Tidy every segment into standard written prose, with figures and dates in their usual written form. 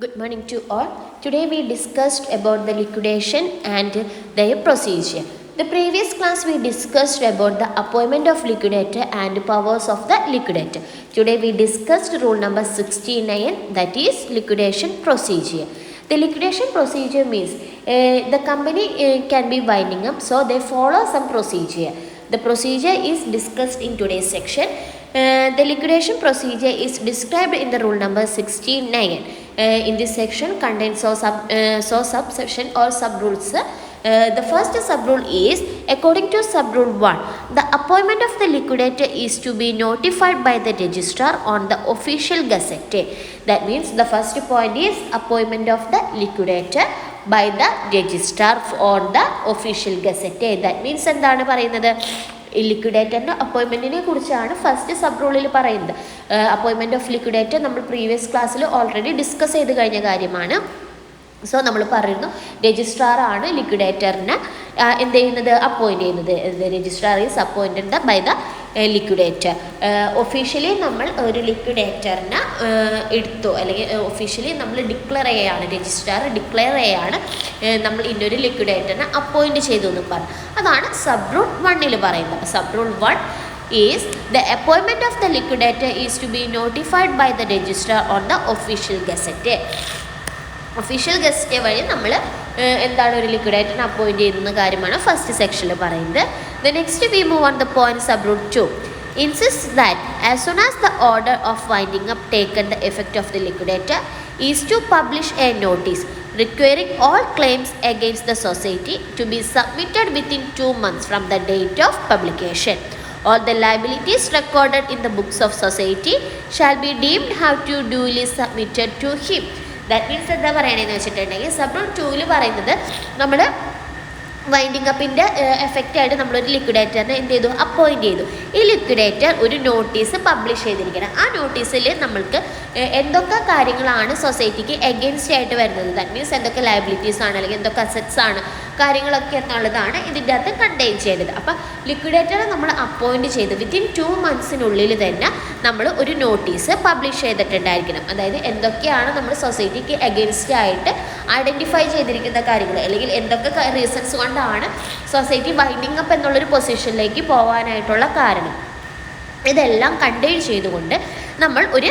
Good morning to all. Today we discussed about the liquidation and their procedure. The previous class we discussed about the appointment of liquidator and powers of the liquidator. Today we discussed rule number 69, that is liquidation procedure. The liquidation procedure means the company can be winding up, so they follow some procedure. The procedure is discussed in today's section. The liquidation procedure is described in the rule number 69. In this section contains subsection or sub-rules. The first sub-rule is, according to sub-rule 1, the appointment of the liquidator is to be notified by the registrar on the official gazette. That means the first point is appointment of the liquidator by the registrar on the official gazette. That means എന്താണ് പറയുന്നത്, ലിക്വിഡേറ്ററിൻ്റെ അപ്പോയിൻമെൻറ്റിനെ കുറിച്ചാണ് first sub റൂളിൽ പറയുന്നത്. Appointment of liquidator നമ്മൾ previous ക്ലാസ്സിൽ already discuss ചെയ്ത് കഴിഞ്ഞ കാര്യമാണ്. So നമ്മൾ പറയുന്നു രജിസ്ട്രാറാണ് ലിക്വിഡേറ്ററിനെ എന്ത് ചെയ്യുന്നത്, അപ്പോയിൻറ്റ് ചെയ്യുന്നത്. Registrar is appointed by the liquidator. Officially നമ്മൾ ഒരു ലിക്വിഡേറ്ററിനെ എടുത്തു, അല്ലെങ്കിൽ ഒഫീഷ്യലി നമ്മൾ ഡിക്ലെയർ ചെയ്യുകയാണ്, രജിസ്ട്രാർ ഡിക്ലെയർ ചെയ്യുകയാണ് നമ്മൾ ഇന്നൊരു ലിക്വിഡേറ്ററിനെ അപ്പോയിൻറ്റ് ചെയ്തു എന്ന് പറഞ്ഞു. അതാണ് സബ് റൂൾ 1 പറയുന്നത്. Sub rule 1 is the appointment of the liquidator is to be notified by the registrar on the official gazette. Official gazette വഴി നമ്മൾ എന്താണ് ഒരു ലിക്വിഡേറ്ററിനെ അപ്പോയിൻറ്റ് ചെയ്യുന്ന കാര്യമാണ് ഫസ്റ്റ് സെക്ഷനിൽ പറയുന്നത്. The next we move on the point sub rule 2 insists that as soon as the order of winding up taken the effect of the liquidator is to publish a notice requiring all claims against the society to be submitted within 2 months from the date of publication. All the liabilities recorded in the books of society shall be deemed have to duly submitted to him. That means എന്താ പറയണതെന്ന് വെച്ചിട്ടുണ്ടെങ്കിൽ sub rule 2 പറയുന്നത്, നമ്മൾ winding അപ്പിൻ്റെ എഫക്റ്റായിട്ട് നമ്മളൊരു ലിക്വിഡേറ്ററിനെ എന്ത് ചെയ്തു, appoint ചെയ്തു. ഈ liquidator ഒരു നോട്ടീസ് പബ്ലിഷ് ചെയ്തിരിക്കണം. ആ നോട്ടീസിൽ നമ്മൾക്ക് എന്തൊക്കെ കാര്യങ്ങളാണ് സൊസൈറ്റിക്ക് എഗെയിൻസ്റ്റ് ആയിട്ട് വരുന്നത്, ദാറ്റ് മീൻസ് എന്തൊക്കെ ലയബിലിറ്റീസ് ആണ് അല്ലെങ്കിൽ എന്തൊക്കെ അസറ്റ്സ് ആണ് കാര്യങ്ങളൊക്കെ എന്നുള്ളതാണ് ഇതിൻ്റെ അകത്ത് കണ്ടെയ്ൻ ചെയ്തത്. അപ്പോൾ ലിക്വിഡേറ്ററെ നമ്മൾ അപ്പോയിൻറ്റ് ചെയ്ത് വിത്തിൻ 2 monthsനുള്ളിൽ തന്നെ നമ്മൾ ഒരു നോട്ടീസ് പബ്ലിഷ് ചെയ്തിട്ടുണ്ടായിരിക്കണം. അതായത് എന്തൊക്കെയാണ് നമ്മൾ സൊസൈറ്റിക്ക് എഗെയിൻസ്റ്റ് ആയിട്ട് ഐഡൻറ്റിഫൈ ചെയ്തിരിക്കുന്ന കാര്യങ്ങൾ, അല്ലെങ്കിൽ എന്തൊക്കെ റീസൺസ് കൊണ്ടാണ് സൊസൈറ്റി വൈൻഡിങ് അപ്പ് എന്നുള്ളൊരു പൊസിഷനിലേക്ക് പോകാനായിട്ടുള്ള കാരണം, ഇതെല്ലാം കണ്ടെയ്ൻ ചെയ്തുകൊണ്ട് നമ്മൾ ഒരു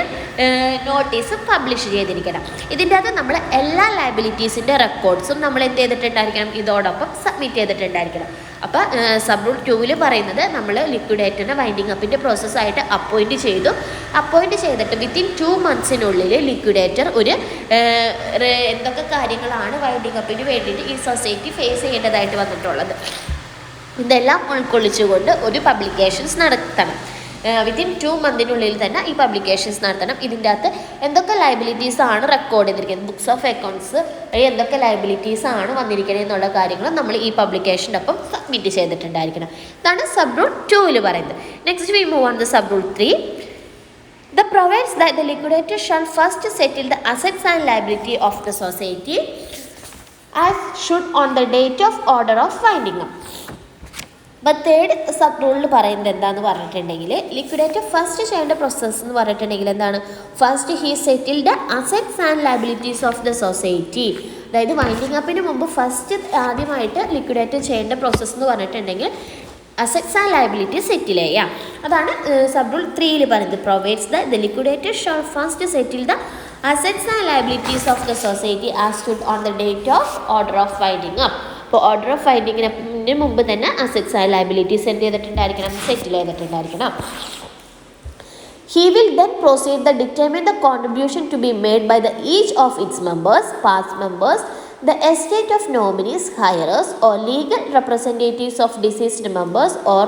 നോട്ടീസ് പബ്ലിഷ് ചെയ്തിരിക്കണം. ഇതിൻ്റെ അകത്ത് നമ്മൾ എല്ലാ ലയബിലിറ്റീസിൻ്റെ റെക്കോർഡ്സും നമ്മൾ എന്ത് ചെയ്തിട്ടുണ്ടായിരിക്കണം, ഇതോടൊപ്പം സബ്മിറ്റ് ചെയ്തിട്ടുണ്ടായിരിക്കണം. അപ്പോൾ സബ് റൂൾ 2 പറയുന്നത്, നമ്മൾ ലിക്വിഡേറ്ററിനെ വൈൻഡിങ് അപ്പിൻ്റെ പ്രോസസ്സായിട്ട് അപ്പോയിൻറ്റ് ചെയ്തിട്ട് വിത്തിൻ 2 monthsനുള്ളിൽ ലിക്വിഡേറ്റർ ഒരു എന്തൊക്കെ കാര്യങ്ങളാണ് വൈൻഡിങ് അപ്പിന് വേണ്ടിയിട്ട് ഈ സൊസൈറ്റി ഫേസ് ചെയ്യേണ്ടതായിട്ട് വന്നിട്ടുള്ളത്, ഇതെല്ലാം ഉൾക്കൊള്ളിച്ചുകൊണ്ട് ഒരു പബ്ലിക്കേഷൻസ് നടത്തണം. വിത്തിൻ 2 monthനുള്ളിൽ തന്നെ ഈ പബ്ലിക്കേഷൻസ് നടത്തണം. ഇതിൻ്റെ അകത്ത് എന്തൊക്കെ ലയബിലിറ്റീസ് ആണ് റെക്കോർഡ് ചെയ്തിരിക്കുന്നത്, ബുക്സ് ഓഫ് അക്കൗണ്ട്സ് വഴി എന്തൊക്കെ ലയബിലിറ്റീസ് ആണ് വന്നിരിക്കുന്നത് എന്നുള്ള കാര്യങ്ങൾ നമ്മൾ ഈ പബ്ലിക്കേഷൻ്റെ ഒപ്പം സബ്മിറ്റ് ചെയ്തിട്ടുണ്ടായിരിക്കണം. ഇതാണ് സബ് റൂൾ 2 പറയുന്നത്. Next we move on the sub rule 3. The provides that the liquidator shall first settle the assets and liability of the society as should on the date of order of winding up. അപ്പോൾ third sub റൂളിൽ പറയുന്നത് എന്താണെന്ന് പറഞ്ഞിട്ടുണ്ടെങ്കിൽ, liquidator first ചെയ്യേണ്ട process എന്ന് പറഞ്ഞിട്ടുണ്ടെങ്കിൽ എന്താണ്, first he settle the assets and liabilities of the society. അതായത് winding അപ്പിന് മുമ്പ് ഫസ്റ്റ് ആദ്യമായിട്ട് ലിക്വിഡേറ്റർ ചെയ്യേണ്ട പ്രോസസ്സ് എന്ന് പറഞ്ഞിട്ടുണ്ടെങ്കിൽ അസറ്റ്സ് ആൻഡ് ലയബിലിറ്റി സെറ്റിൽ ചെയ്യാം. അതാണ് സബ് റൂൾ 3 പറയുന്നത്. Provides the liquidator shawl first settle the assets and liabilities of the society as stood on the date of order of winding up. അപ്പോൾ order of വൈൻഡിങ്ങിന് മുമ്പ് തന്നെ assets and liabilities എന്ത് ചെയ്തിട്ടുണ്ടായിരിക്കണം, സെറ്റിൽ ചെയ്തിട്ടുണ്ടായിരിക്കണം. He will then proceed to determine the contribution to be made by the each of its members, past members, the estate of nominees, hirers, or legal representatives of deceased members, or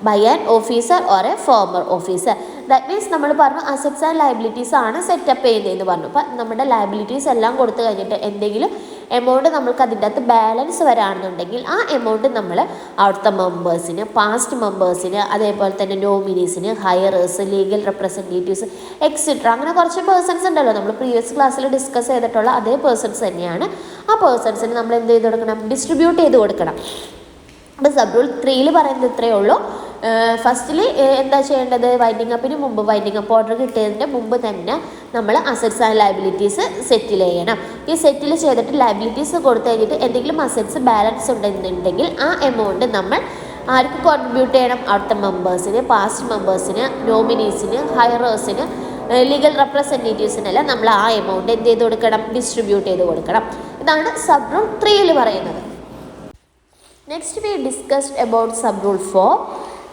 by an officer or a former officer. That means നമ്മൾ പറഞ്ഞു assets and liabilities ആണ് setup ചെയ്യുന്നതെന്ന് പറഞ്ഞു. അപ്പം നമ്മുടെ liabilities എല്ലാം കൊടുത്തു കഴിഞ്ഞിട്ട് എന്തെങ്കിലും എമൗണ്ട് നമ്മൾക്ക് അതിൻ്റെ അകത്ത് ബാലൻസ് വരാണെന്നുണ്ടെങ്കിൽ ആ എമൗണ്ട് നമ്മൾ അവിടുത്തെ മെമ്പേഴ്സിന്, പാസ്റ്റ് മെമ്പേഴ്സിന്, അതേപോലെ തന്നെ നോമിനീസിന്, ഹയറേഴ്സ്, ലീഗൽ റെപ്രസെൻറ്റേറ്റീവ്സ് എക്സെട്ര, അങ്ങനെ കുറച്ച് പേഴ്സൺസ് ഉണ്ടല്ലോ, നമ്മൾ പ്രീവിയസ് ക്ലാസ്സിൽ ഡിസ്കസ് ചെയ്തിട്ടുള്ള അതേ പേഴ്സൺസ് തന്നെയാണ്. ആ പേഴ്സൺസിന് നമ്മൾ എന്ത് ചെയ്ത് കൊടുക്കണം, ഡിസ്ട്രിബ്യൂട്ട് ചെയ്ത് കൊടുക്കണം. അപ്പോൾ സബ് റൂൾ 3 പറയുന്നത് ഇത്രയേ ഉള്ളൂ. ഫസ്റ്റിൽ എന്താ ചെയ്യേണ്ടത്? വൈൻഡിങ് അപ്പിന് മുമ്പ്, വൈൻഡിങ് അപ്പ് ഓർഡർ കിട്ടിയതിൻ്റെ മുമ്പ് തന്നെ നമ്മൾ അസറ്റ്സ് ആൻഡ് ലയബിലിറ്റീസ് സെറ്റിൽ ചെയ്യണം. ഈ സെറ്റിൽ ചെയ്തിട്ട് ലയബിലിറ്റീസ് കൊടുത്തു കഴിഞ്ഞിട്ട് എന്തെങ്കിലും അസറ്റ്സ് ബാലൻസ് ഉണ്ടെന്നുണ്ടെങ്കിൽ ആ എമൗണ്ട് നമ്മൾ ആർക്ക് കോൺട്രിബ്യൂട്ട് ചെയ്യണം? അവിടുത്തെ മെമ്പേഴ്സിന്, പാസ്റ്റ് മെമ്പേഴ്സിന്, നോമിനീസിന്, ഹയറേഴ്സിന്, ലീഗൽ റെപ്രസെൻറ്റേറ്റീവ്സിനെല്ലാം നമ്മൾ ആ എമൗണ്ട് എന്ത് ചെയ്ത് കൊടുക്കണം? ഡിസ്ട്രിബ്യൂട്ട് ചെയ്ത് കൊടുക്കണം. ഇതാണ് സബ് റൂൾ 3 പറയുന്നത്. Next we discussed about sub rule 4.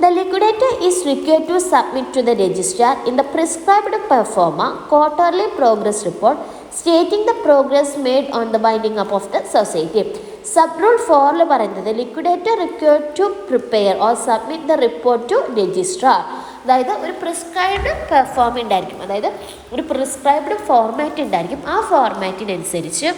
The liquidator is required to submit to the registrar in the prescribed performa quarterly progress report stating the progress made on the winding up of the society. Sub rule 4 പറയുന്നത് liquidator required to prepare or submit the report to registrar. അതായത് ഒരു prescribed perform ഉണ്ടായിരിക്കും, അതായത് ഒരു prescribed format ഉണ്ടായിരിക്കും. ആ ഫോർമാറ്റിനനുസരിച്ച്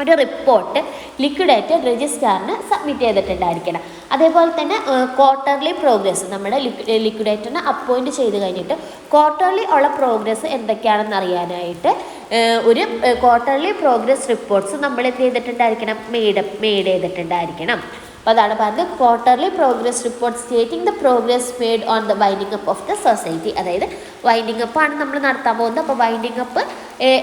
ഒരു report liquidator രജിസ്ട്രാറിന് submit ചെയ്തിട്ടുണ്ടായിരിക്കണം. അതേപോലെ തന്നെ ക്വാർട്ടർലി പ്രോഗ്രസ് നമ്മുടെ ലിക്വിഡേറ്ററിനെ അപ്പോയിൻറ്റ് ചെയ്ത് കഴിഞ്ഞിട്ട് ക്വാർട്ടർലി ഉള്ള പ്രോഗ്രസ് എന്തൊക്കെയാണെന്ന് അറിയാനായിട്ട് ഒരു ക്വാർട്ടർലി പ്രോഗ്രസ് റിപ്പോർട്ട്സ് നമ്മൾ എന്ത് ചെയ്തിട്ടുണ്ടായിരിക്കണം? മെയ്ഡ് ചെയ്തിട്ടുണ്ടായിരിക്കണം. അപ്പോൾ അതാണ് പറഞ്ഞത് quarterly progress report stating the progress made on the winding up of the society. അതായത് വൈൻഡിങ് അപ്പ് ആണ് നമ്മൾ നടത്താൻ പോകുന്നത്. അപ്പോൾ വൈൻഡിങ് അപ്പ്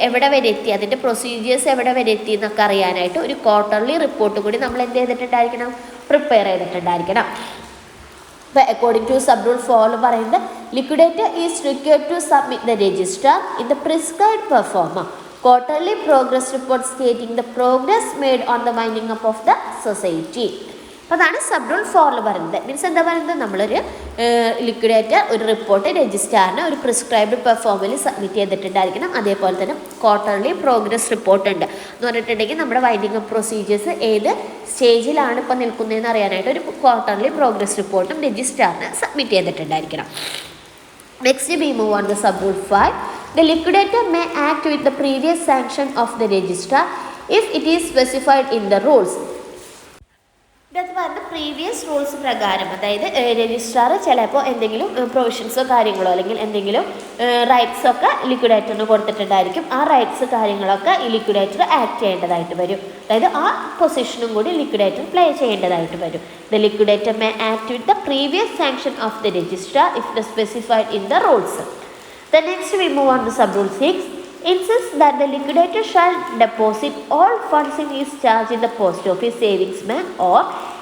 എവിടെ വരെ എത്തി, അതിൻ്റെ പ്രൊസീജിയേഴ്സ് എവിടെ വരെ എത്തി എന്നൊക്കെ അറിയാനായിട്ട് ഒരു ക്വാർട്ടർലി റിപ്പോർട്ട് കൂടി നമ്മൾ എന്ത് ചെയ്തിട്ടുണ്ടായിരിക്കണം? പ്രിപ്പയർ ചെയ്തിട്ടുണ്ടായിരിക്കണം. അപ്പോൾ അക്കോർഡിംഗ് ടു സബ് റൂൾ 4 പറയുന്നത് liquidator is required to submit the registrar in the prescribed proforma quarterly progress report stating the progress made on the winding up of the society. അപ്പോൾ അതാണ് sub rule 4 പറയുന്നത്. Means എന്താ പറയുന്നത്? നമ്മളൊരു liquidator ഒരു report രജിസ്ട്രാറിന് ഒരു prescribed പെർഫോമിൽ submit ചെയ്തിട്ടുണ്ടായിരിക്കണം. അതേപോലെ തന്നെ ക്വാർട്ടർലി പ്രോഗ്രസ് റിപ്പോർട്ട് ഉണ്ട് എന്ന് പറഞ്ഞിട്ടുണ്ടെങ്കിൽ നമ്മുടെ വൈൻഡിങ് അപ്പ് പ്രൊസീജിയേഴ്സ് ഏത് സ്റ്റേജിലാണ് ഇപ്പോൾ നിൽക്കുന്നതെന്ന് അറിയാനായിട്ട് ഒരു ക്വാർട്ടർലി പ്രോഗ്രസ് റിപ്പോർട്ടും രജിസ്ട്രാറിന് submit ചെയ്തിട്ടുണ്ടായിരിക്കണം. Next we move on to sub rule 5. The liquidator may act with the previous sanction of the registrar if it is specified in the rules. ഇതെന്ന് പറഞ്ഞാൽ previous rules പ്രകാരം, അതായത് രജിസ്ട്രാർ ചിലപ്പോൾ എന്തെങ്കിലും പ്രൊവിഷൻസോ കാര്യങ്ങളോ അല്ലെങ്കിൽ എന്തെങ്കിലും റൈറ്റ്സോ ഒക്കെ ലിക്വിഡേറ്ററിന് കൊടുത്തിട്ടുണ്ടായിരിക്കും. ആ റൈറ്റ്സ് കാര്യങ്ങളൊക്കെ ഈ ലിക്വിഡേറ്റർ ആക്ട് ചെയ്യേണ്ടതായിട്ട് വരും. അതായത് ആ പൊസിഷനും കൂടി ലിക്വിഡേറ്റർ പ്ലേ ചെയ്യേണ്ടതായിട്ട് വരും. The liquidator may act with the previous sanction of the registrar if it is specified in the rules. The next we move on to sub rule 6. Insists that the liquidator shall deposit all funds in his charge in the post office savings bank or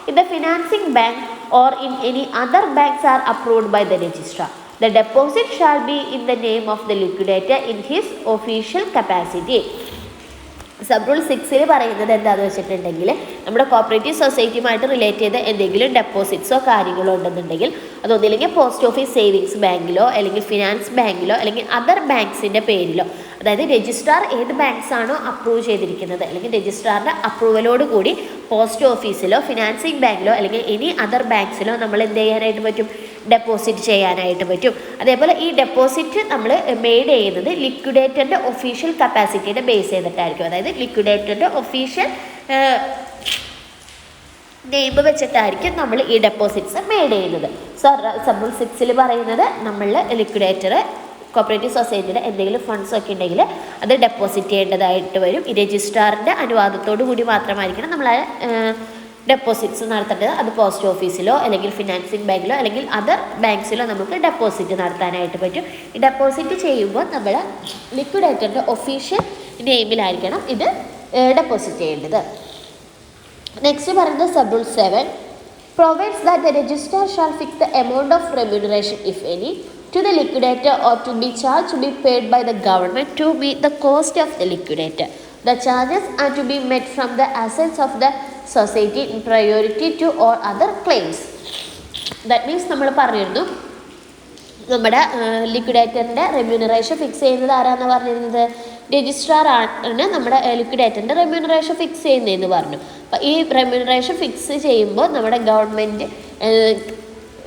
in the financing bank or in any other banks are approved by the registrar. The deposit shall be in the name of the liquidator in his official capacity. Sub rule 6 പറയുന്നത് എന്താണെന്ന് വെച്ചിട്ടുണ്ടെങ്കിൽ നമ്മുടെ cooperative സൊസൈറ്റിയുമായിട്ട് relate ചെയ്ത എന്തെങ്കിലും ഡെപ്പോസിറ്റ്സോ കാര്യങ്ങളോ ഉണ്ടെന്നുണ്ടെങ്കിൽ അതൊന്നില്ലെങ്കിൽ post office savings ബാങ്കിലോ അല്ലെങ്കിൽ finance ബാങ്കിലോ അല്ലെങ്കിൽ അതർ ബാങ്ക്സിൻ്റെ പേരിലോ, അതായത് രജിസ്ട്രാർ ഏത് ബാങ്ക്സ് ആണോ അപ്രൂവ് ചെയ്തിരിക്കുന്നത് അല്ലെങ്കിൽ രജിസ്ട്രാറിൻ്റെ അപ്രൂവലോട് കൂടി പോസ്റ്റ് ഓഫീസിലോ ഫിനാൻസിങ് ബാങ്കിലോ അല്ലെങ്കിൽ എനി അതർ ബാങ്ക്സിലോ നമ്മൾ എന്ത് ചെയ്യാനായിട്ട് പറ്റും? ഡെപ്പോസിറ്റ് ചെയ്യാനായിട്ട് പറ്റും. അതേപോലെ ഈ ഡെപ്പോസിറ്റ് നമ്മൾ മെയ്ഡ് ചെയ്യുന്നത് ലിക്വിഡേറ്ററിൻ്റെ ഒഫീഷ്യൽ കപ്പാസിറ്റിയുടെ ബേസ് ചെയ്തിട്ടായിരിക്കും. അതായത് ലിക്വിഡേറ്ററിൻ്റെ ഒഫീഷ്യൽ നെയിം വെച്ചിട്ടായിരിക്കും നമ്മൾ ഈ ഡെപ്പോസിറ്റ്സ് മെയ്ഡ് ചെയ്യുന്നത്. സബ് റൂൾ 6 പറയുന്നത് നമ്മൾ ലിക്വിഡേറ്റർ കോപ്പറേറ്റീവ് സൊസൈറ്റിയുടെ എന്തെങ്കിലും ഫണ്ട്സ് ഒക്കെ ഉണ്ടെങ്കിൽ അത് ഡെപ്പോസിറ്റ് ചെയ്യേണ്ടതായിട്ട് വരും. ഈ രജിസ്ട്രാറിൻ്റെ അനുവാദത്തോടു കൂടി മാത്രമായിരിക്കണം നമ്മൾ ഡെപ്പോസിറ്റ്സ് നടത്തേണ്ടത്. അത് പോസ്റ്റ് ഓഫീസിലോ അല്ലെങ്കിൽ ഫിനാൻസിങ് ബാങ്കിലോ അല്ലെങ്കിൽ അതർ ബാങ്ക്സിലോ നമുക്ക് ഡെപ്പോസിറ്റ് നടത്താനായിട്ട് പറ്റും. ഈ ഡെപ്പോസിറ്റ് ചെയ്യുമ്പോൾ നമ്മൾ ലിക്വിഡേറ്ററിൻ്റെ ഒഫീഷ്യൽ നെയിമിലായിരിക്കണം ഇത് ഡെപ്പോസിറ്റ് ചെയ്യേണ്ടത്. നെക്സ്റ്റ് പറയുന്നത് sub rule 7 provides that the registrar shall fix the amount of remuneration, if any, to the liquidator or to be charged to be paid by the government to meet the cost of the liquidator. The charges are to be met from the assets of the society in priority to all other claims. That means നമ്മൾ പറഞ്ഞിരുന്നു നമ്മുടെ ലിക്വിഡേറ്ററിൻ്റെ remuneration fix ചെയ്യുന്നത് ആരാന്ന് പറഞ്ഞിരുന്നത്? Registrar ആണ് നമ്മുടെ ലിക്വിഡേറ്ററിൻ്റെ remuneration fix ചെയ്യുന്നതെന്ന് പറഞ്ഞു. അപ്പോൾ ഈ റെമ്യൂണറേഷൻ ഫിക്സ് ചെയ്യുമ്പോൾ നമ്മുടെ ഗവൺമെൻറ്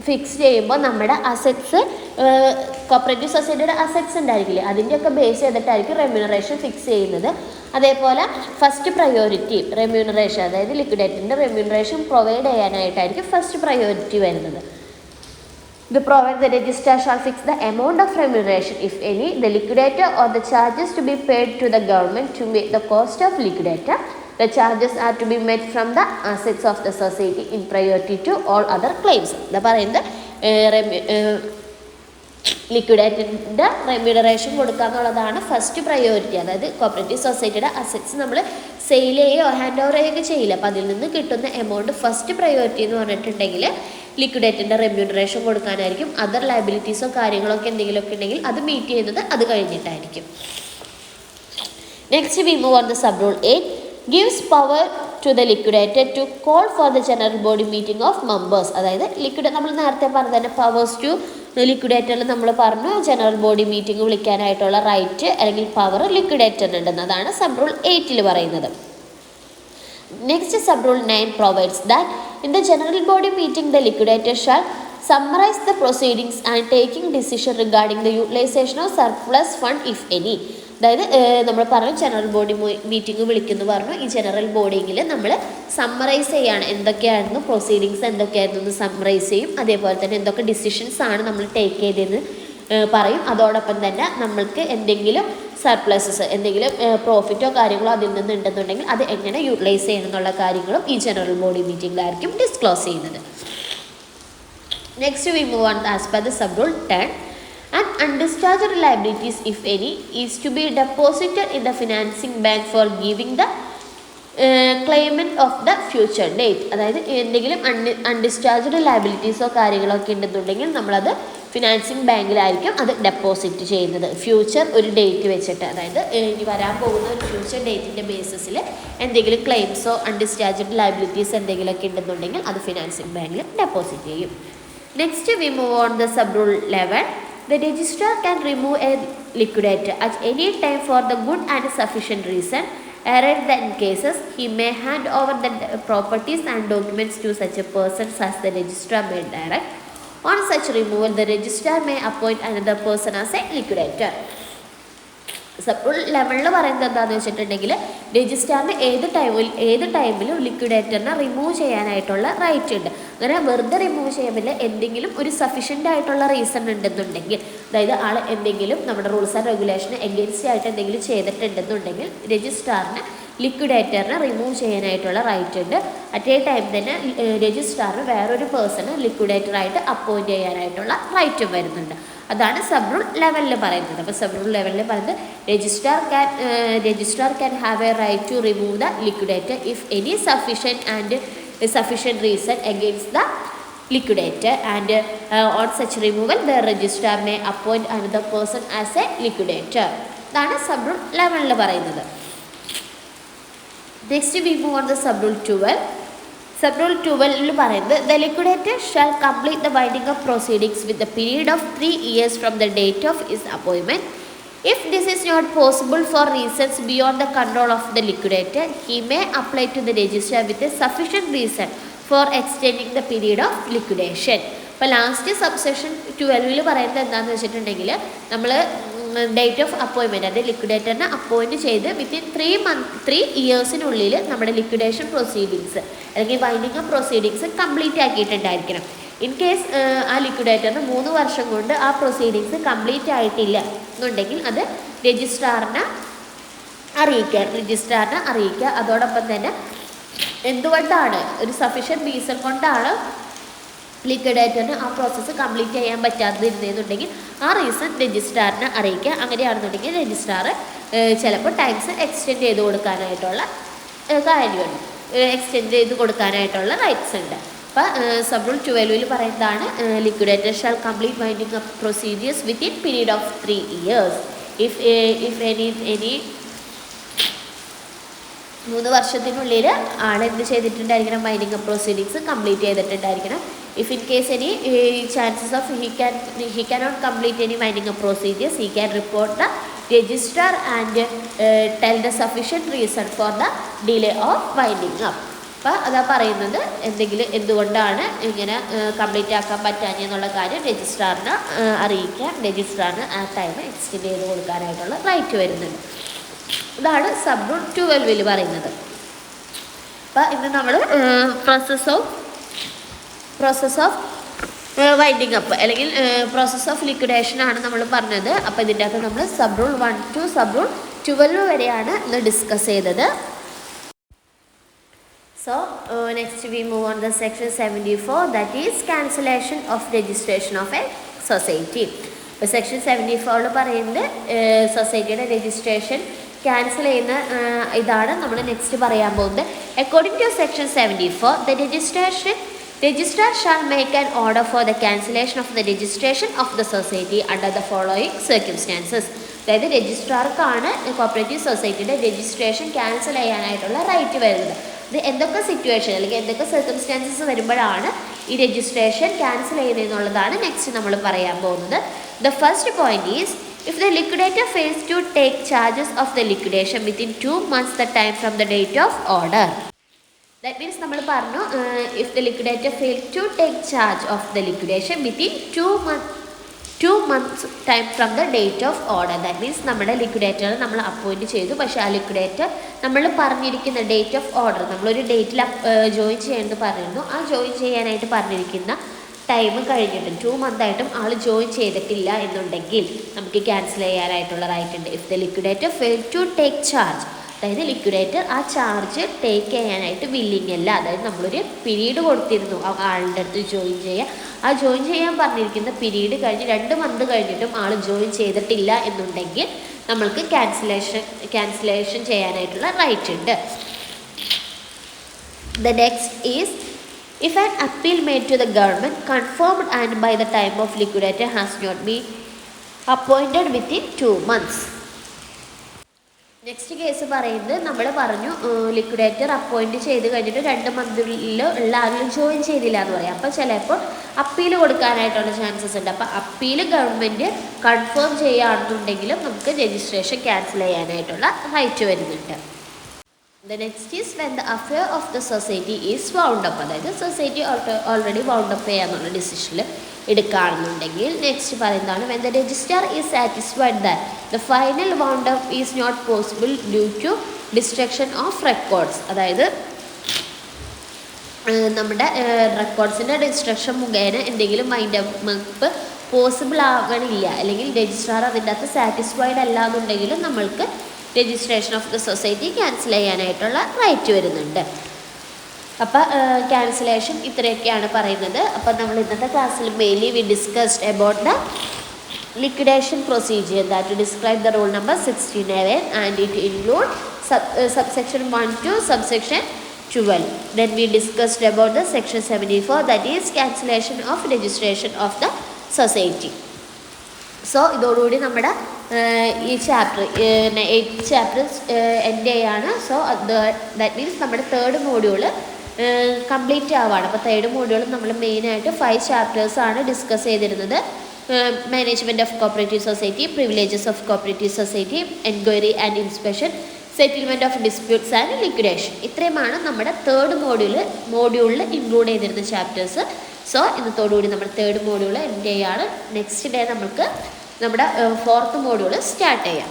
ഫിക്സ് ചെയ്യുമ്പോൾ നമ്മുടെ അസറ്റ്സ് കോപ്പറേറ്റീവ് സൊസൈറ്റിയുടെ അസറ്റ്സ് ഉണ്ടായിരിക്കില്ലേ, അതിൻ്റെയൊക്കെ ബേസ് ചെയ്തിട്ടായിരിക്കും റെമ്യൂണറേഷൻ ഫിക്സ് ചെയ്യുന്നത്. അതേപോലെ ഫസ്റ്റ് പ്രയോറിറ്റി റെമ്യൂണറേഷൻ, അതായത് ലിക്വിഡേറ്ററിൻ്റെ റെമ്യൂണറേഷൻ പ്രൊവൈഡ് ചെയ്യാനായിട്ടായിരിക്കും ഫസ്റ്റ് പ്രയോറിറ്റി വരുന്നത്. The provided the registrar shall fix the amount of remuneration, if any, the liquidator or the charges to be paid to the government to meet the cost of liquidator. The charges are to be met from the assets of the society in priority to all other claims. എന്താ പറയുന്നത്? ലിക്വിഡേറ്ററിൻ്റെ remuneration കൊടുക്കുക എന്നുള്ളതാണ് first priority. അതായത് cooperative സൊസൈറ്റിയുടെ assets നമ്മൾ sale ചെയ്യുകയോ hand over ചെയ്യുകയോ ചെയ്യില്ല. അപ്പോൾ അതിൽ നിന്ന് കിട്ടുന്ന എമൗണ്ട് ഫസ്റ്റ് പ്രയോറിറ്റി എന്ന് പറഞ്ഞിട്ടുണ്ടെങ്കിൽ ലിക്വിഡേറ്ററിൻ്റെ റെമ്യൂണറേഷൻ കൊടുക്കാനായിരിക്കും. അതർ ലയബിലിറ്റീസോ കാര്യങ്ങളൊക്കെ എന്തെങ്കിലുമൊക്കെ ഉണ്ടെങ്കിൽ അത് മീറ്റ് ചെയ്യുന്നത് അത് കഴിഞ്ഞിട്ടായിരിക്കും. Next we move on the sub rule 8 gives power to the liquidator to call for the general body meeting of members. അതായത് നമ്മൾ നേരത്തെ പറഞ്ഞ തന്നെ പവേഴ്സ് ടു ലിക്വിഡേറ്ററിൽ നമ്മൾ പറഞ്ഞു ജനറൽ ബോഡി മീറ്റിംഗ് വിളിക്കാനായിട്ടുള്ള റൈറ്റ് അല്ലെങ്കിൽ പവർ ലിക്വിഡേറ്ററിനുണ്ടെന്ന്. അതാണ് സബ് റൂൾ 8 പറയുന്നത്. Next sub rule 9 provides that in the general body meeting the liquidator shall summarize the proceedings and taking decision regarding the utilization of surplus fund if any. അതായത് നമ്മൾ പറഞ്ഞു general body meeting വിളിക്കുന്നു പറഞ്ഞു. ഈ general ബോഡിയിൽ നമ്മൾ summarise ചെയ്യാണ് എന്തൊക്കെയായിരുന്നു പ്രൊസീഡിങ്സ് എന്തൊക്കെയായിരുന്നു എന്ന് സമ്മറൈസ് ചെയ്യും. അതേപോലെ തന്നെ എന്തൊക്കെ ഡിസിഷൻസ് ആണ് നമ്മൾ ടേക്ക് ചെയ്തതെന്ന് പറയും. അതോടൊപ്പം തന്നെ നമ്മൾക്ക് എന്തെങ്കിലും സർപ്ലസസ് എന്തെങ്കിലും പ്രോഫിറ്റോ കാര്യങ്ങളോ അതിൽ നിന്ന് ഉണ്ടെന്നുണ്ടെങ്കിൽ അത് എങ്ങനെ യൂട്ടിലൈസ് ചെയ്യണം എന്നുള്ള കാര്യങ്ങളും ഈ ജനറൽ ബോഡി മീറ്റിംഗിലായിരിക്കും ഡിസ്ക്ലോസ് ചെയ്യുന്നത്. Next we move on as per the sub rule 10. And undischarged liabilities, if any, is to be deposited in the financing bank for giving the claimant of the future date. അതായത് എന്തെങ്കിലും അൺഡിസ്ചാർജ്ഡ് ലയബിലിറ്റീസോ കാര്യങ്ങളോ ഒക്കെ ഉണ്ടെന്നുണ്ടെങ്കിൽ നമ്മളത് financing ബാങ്കിലായിരിക്കും അത് deposit ചെയ്യുന്നത്. Future ഒരു date വെച്ചിട്ട്, അതായത് ഇനി വരാൻ പോകുന്ന ഒരു ഫ്യൂച്ചർ ഡേറ്റിൻ്റെ ബേസിസിൽ എന്തെങ്കിലും ക്ലെയിംസോ അൺഡിസ്ചാർജ്ഡ് ലയബിലിറ്റീസ് എന്തെങ്കിലുമൊക്കെ ഉണ്ടെന്നുണ്ടെങ്കിൽ അത് ഫിനാൻസിങ് ബാങ്കിൽ ഡെപ്പോസിറ്റ് ചെയ്യും. Next we move on the sub rule 11. The registrar can remove a liquidator at any time for the good and sufficient reason. Error in cases, he may hand over the properties and documents to such a person as the registrar may direct. On such removal, the registrar may appoint another person as a liquidator. Sub rule 11 പറയുന്നത് എന്താണെന്ന് വെച്ചിട്ടുണ്ടെങ്കിൽ രജിസ്ട്രാറിന് ഏത് ടൈമിലും ലിക്വിഡേറ്ററിനെ remove ചെയ്യാനായിട്ടുള്ള right ഉണ്ട്. അങ്ങനെ വെറുതെ remove ചെയ്യാൻ പറ്റില്ല. എന്തെങ്കിലും ഒരു സഫീഷ്യൻ്റ് ആയിട്ടുള്ള റീസൺ ഉണ്ടെന്നുണ്ടെങ്കിൽ, അതായത് ആൾ എന്തെങ്കിലും നമ്മുടെ റൂൾസ് ആൻഡ് റെഗുലേഷന് എഗെയിൻസ്റ്റ് ആയിട്ട് എന്തെങ്കിലും ചെയ്തിട്ടുണ്ടെന്നുണ്ടെങ്കിൽ രജിസ്ട്രാറിന് ലിക്വിഡേറ്ററിനെ റിമൂവ് ചെയ്യാനായിട്ടുള്ള റൈറ്റ് ഉണ്ട്. അറ്റ് എ ടൈം തന്നെ രജിസ്ട്രാറിന് വേറൊരു പേഴ്സണ് ലിക്വിഡേറ്ററായിട്ട് അപ്പോയിൻറ്റ് ചെയ്യാനായിട്ടുള്ള റൈറ്റും വരുന്നുണ്ട്. അതാണ് സബ് റൂൾ 11 പറയുന്നത്. അപ്പോൾ സബ് റൂൾ 11 പറയുന്നത് registrar can have a right to remove the liquidator if any sufficient reason against the liquidator, and on such removal the registrar may appoint another person as a liquidator. ഇതാണ് sub rule 11 പറയുന്നത്. Next we move on the sub rule 12. Sub rule 12 പറയുന്നത് the liquidator shall complete the winding up proceedings with a period of 3 years from the date of his appointment. If this is not possible for reasons beyond the control of the liquidator, he may apply to the registrar with a sufficient reason for extending the period of liquidation. ഇപ്പോൾ last subsection 12 പറയുന്നത് എന്താണെന്ന് വെച്ചിട്ടുണ്ടെങ്കിൽ നമ്മൾ date of appointment, അതായത് ലിക്വിഡേറ്ററിനെ appoint ചെയ്ത് within 3 ഇയേഴ്സിനുള്ളിൽ നമ്മുടെ liquidation proceedings അല്ലെങ്കിൽ വൈൻഡിങ് അപ്പ് പ്രൊസീഡിങ്സ് കംപ്ലീറ്റ് ആക്കിയിട്ടുണ്ടായിരിക്കണം. ഇൻ കേസ് ആ ലിക്വിഡേറ്ററിന് 3 വർഷം കൊണ്ട് ആ പ്രൊസീഡിങ്സ് കംപ്ലീറ്റ് ആയിട്ടില്ല എന്നുണ്ടെങ്കിൽ അത് രജിസ്ട്രാറിനെ അറിയിക്കുക. അതോടൊപ്പം തന്നെ എന്തുകൊണ്ടാണ് ഒരു സഫീഷ്യൻറ്റ് റീസൺ കൊണ്ടാണ് ലിക്വിഡേറ്ററിന് ആ പ്രോസസ്സ് കംപ്ലീറ്റ് ചെയ്യാൻ പറ്റാതിരുന്നെന്നുണ്ടെങ്കിൽ ആ റീസൺ രജിസ്ട്രാറിനെ അറിയിക്കുക. അങ്ങനെയാണെന്നുണ്ടെങ്കിൽ രജിസ്ട്രാർ ചിലപ്പോൾ ടൈംസ് എക്സ്റ്റെൻഡ് ചെയ്ത് കൊടുക്കാനായിട്ടുള്ള കാര്യമുണ്ട്, എക്സ്റ്റെൻഡ് ചെയ്ത് കൊടുക്കാനായിട്ടുള്ള റൈറ്റ്സ് ഉണ്ട്. അപ്പോൾ സബ് റൂൾ 12 പറയുന്നതാണ് liquidator shall complete winding up procedures within period of 3 years. If any 3 വർഷത്തിനുള്ളിൽ ആളെന്ത് ചെയ്തിട്ടുണ്ടായിരിക്കണം, വൈൻഡിങ് അപ്പ് പ്രൊസീഡിങ്സ് കംപ്ലീറ്റ് ചെയ്തിട്ടുണ്ടായിരിക്കണം. If in case any chances of he cannot complete any winding up procedures, he can report the registrar and tell the sufficient reason for the delay of winding up. അപ്പോൾ അതാ പറയുന്നത് എന്തുകൊണ്ടാണ് ഇങ്ങനെ complete ആക്കാൻ പറ്റാഞ്ഞെന്നുള്ള കാര്യം രജിസ്ട്രാറിനെ അറിയിക്കാം. രജിസ്ട്രാറിന് ആ ടൈം എക്സ്റ്റെൻഡ് ചെയ്ത് കൊടുക്കാനായിട്ടുള്ള റൈറ്റ് വരുന്നുണ്ട്. ഇതാണ് സബ് റൂൾ 12 പറയുന്നത്. അപ്പോൾ ഇന്ന് നമ്മൾ പ്രോസസ് ഓഫ് വൈൻഡിങ് അപ്പ് അല്ലെങ്കിൽ പ്രോസസ് ഓഫ് ലിക്വിഡേഷൻ ആണ് നമ്മൾ പറഞ്ഞത്. അപ്പോൾ ഇതിൻ്റെ അകത്ത് നമ്മൾ sub rule 1 to sub rule 12 വരെയാണ് ഇന്ന് ഡിസ്കസ് ചെയ്തത്. So next we move on the section 74, that is cancellation of registration of a society. Section 74 പറയുന്നത് സൊസൈറ്റിയുടെ രജിസ്ട്രേഷൻ ക്യാൻസൽ ചെയ്യുന്ന ഇതാണ് നമ്മൾ നെക്സ്റ്റ് പറയാൻ പോകുന്നത്. According to section 74, the registrar shall make an order for the cancellation of the registration of the society under the following circumstances. അതായത് രജിസ്ട്രാർക്കാണ് cooperative സൊസൈറ്റിയുടെ registration cancel ചെയ്യാനായിട്ടുള്ള റൈറ്റ് വരുന്നത്. ഇത് എന്തൊക്കെ സിറ്റുവേഷൻ അല്ലെങ്കിൽ എന്തൊക്കെ സർക്കംസ്റ്റാൻസസ് വരുമ്പോഴാണ് ഈ രജിസ്ട്രേഷൻ ക്യാൻസൽ ചെയ്യുന്നതെന്നുള്ളതാണ് നെക്സ്റ്റ് നമ്മൾ പറയാൻ പോകുന്നത്. The first point is, if the liquidator fails to take charges of the liquidation within 2 months the time from the date of order. That means നമ്മൾ പറഞ്ഞു, if the liquidator fails to take charge of the liquidation within 2 months time from the date of order. That means നമ്മുടെ liquidator നമ്മൾ appoint ചെയ്തു, പക്ഷേ ആ liquidator നമ്മൾ പറഞ്ഞിരിക്കുന്ന date of order നമ്മളൊരു ഡേറ്റിൽ ജോയിൻ ചെയ്യണമെന്ന് പറഞ്ഞിരുന്നു. ആ ജോയിൻ ചെയ്യാനായിട്ട് പറഞ്ഞിരിക്കുന്ന ടൈം കഴിഞ്ഞിട്ടും 2 month ആയിട്ടും ആൾ ജോയിൻ ചെയ്തിട്ടില്ല എന്നുണ്ടെങ്കിൽ നമുക്ക് ക്യാൻസൽ ചെയ്യാനായിട്ടുള്ള റൈറ്റ് ഉണ്ട്. If the liquidator fail to take charge, അതായത് ലിക്വിഡേറ്റർ ആ ചാർജ് ടേക്ക് ചെയ്യാനായിട്ട് വില്ലിങ് അല്ല, അതായത് നമ്മളൊരു പീരീഡ് കൊടുത്തിരുന്നു ആളുടെ അടുത്ത് ജോയിൻ ചെയ്യുക, ആ ജോയിൻ ചെയ്യാൻ പറഞ്ഞിരിക്കുന്ന പീരീഡ് കഴിഞ്ഞ് 2 month കഴിഞ്ഞിട്ടും ആൾ ജോയിൻ ചെയ്തിട്ടില്ല എന്നുണ്ടെങ്കിൽ നമ്മൾക്ക് ക്യാൻസലേഷൻ ചെയ്യാനായിട്ടുള്ള റൈറ്റ് ഉണ്ട്. The next is, if an appeal made to the government confirmed and by the time of liquidator has not been appointed within 2 months. Next case പറയുന്നത്, നമ്മൾ പറഞ്ഞു ലിക്വിഡേറ്റർ അപ്പോയിൻറ്റ് ചെയ്ത് കഴിഞ്ഞിട്ട് 2 month ഉള്ള ആരും ജോയിൻ ചെയ്തില്ല എന്ന് പറയാം. അപ്പോൾ ചിലപ്പോൾ അപ്പീൽ കൊടുക്കാനായിട്ടുള്ള ചാൻസസ് ഉണ്ട്. അപ്പോൾ അപ്പീൽ ഗവൺമെൻറ് കൺഫേം ചെയ്യുകയാണെന്നുണ്ടെങ്കിലും നമുക്ക് രജിസ്ട്രേഷൻ ക്യാൻസൽ ചെയ്യാനായിട്ടുള്ള റൈറ്റ് വരുന്നുണ്ട്. The next is, when the affair of the society is wound up, അതായത് സൊസൈറ്റി ഓൾറെഡി വൗണ്ട് അപ്പ് ചെയ്യാന്നുള്ള ഡിസിഷനിൽ എടുക്കുകയാണെന്നുണ്ടെങ്കിൽ നെക്സ്റ്റ് പറയുന്നതാണ്, when the registrar is satisfied that the final wound up is not possible due to destruction of records, അതായത് നമ്മുടെ റെക്കോർഡ്സിൻ്റെ destruction മുഖേന എന്തെങ്കിലും wind up possible ആകണില്ല, അല്ലെങ്കിൽ രജിസ്ട്രാർ അതിൻ്റെ അകത്ത് സാറ്റിസ്ഫൈഡ് അല്ല എന്നുണ്ടെങ്കിലും നമ്മൾക്ക് registration of the society cancel ചെയ്യാനായിട്ടുള്ള റൈറ്റ് വരുന്നുണ്ട്. അപ്പോൾ ക്യാൻസലേഷൻ ഇത്രയൊക്കെയാണ് പറയുന്നത്. അപ്പോൾ നമ്മൾ ഇന്നത്തെ ക്ലാസ്സിൽ mainly we discussed about the liquidation procedure that describe the rule number 69 and it include subsection 1 to subsection 12. Then we discussed about the section 74, that is cancellation of registration of the society. So ഇതോടുകൂടി നമ്മുടെ ഈ chapter 8th chapter end ചെയ്യാണ്. So that means നമ്മുടെ 3rd module complete ആവുകയാണ്. അപ്പോൾ 3rd module നമ്മൾ മെയിനായിട്ട് 5 ചാപ്റ്റേഴ്സാണ് discuss ചെയ്തിരുന്നത്. Management of cooperative society, privileges of cooperative society, enquiry and inspection, settlement of disputes and liquidation. ഇത്രയുമാണ് നമ്മുടെ 3rd മോഡ്യൂളിൽ ഇൻക്ലൂഡ് ചെയ്തിരുന്ന ചാപ്റ്റേഴ്സ്. സോ ഇന്നത്തോടുകൂടി നമ്മുടെ 3rd മോഡ്യൂൾ എൻഡ് ചെയ്യാണ്. നെക്സ്റ്റ് ഡേ നമുക്ക് നമ്മുടെ 4th മോഡ്യൂൾ സ്റ്റാർട്ട് ചെയ്യാം.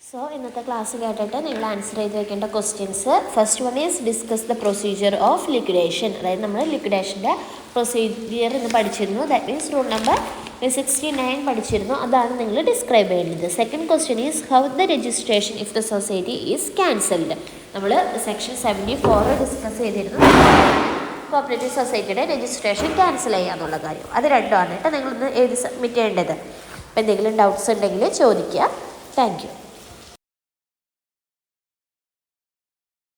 സോ ഇന്നത്തെ ക്ലാസ് കേട്ടിട്ട് നിങ്ങൾ ആൻസർ ചെയ്ത് വെക്കേണ്ട questions, first one is discuss the procedure of liquidation, അതായത് നമ്മൾ ലിക്വിഡേഷൻ്റെ പ്രൊസീജിയർ ഇന്ന് പഠിച്ചിരുന്നു. ദാറ്റ് മീൻസ് റൂൾ നമ്പർ 69 പഠിച്ചിരുന്നു, അതാണ് നിങ്ങൾ ഡിസ്ക്രൈബ് ചെയ്യേണ്ടത്. Second question is how the registration if the society is cancelled. നമ്മൾ സെക്ഷൻ 74 ഡിസ്കസ് ചെയ്തിരുന്നു, കോപ്പറേറ്റീവ് സൊസൈറ്റിയുടെ രജിസ്ട്രേഷൻ ക്യാൻസൽ ചെയ്യാന്നുള്ള കാര്യം. അത് രണ്ടുമാണ് കേട്ടോ നിങ്ങളിന്ന് എഴുതി സബ്മിറ്റ് ചെയ്യേണ്ടത്. അപ്പോൾ എന്തെങ്കിലും ഡൗട്ട്സ് ഉണ്ടെങ്കിൽ ചോദിക്കുക. Thank you.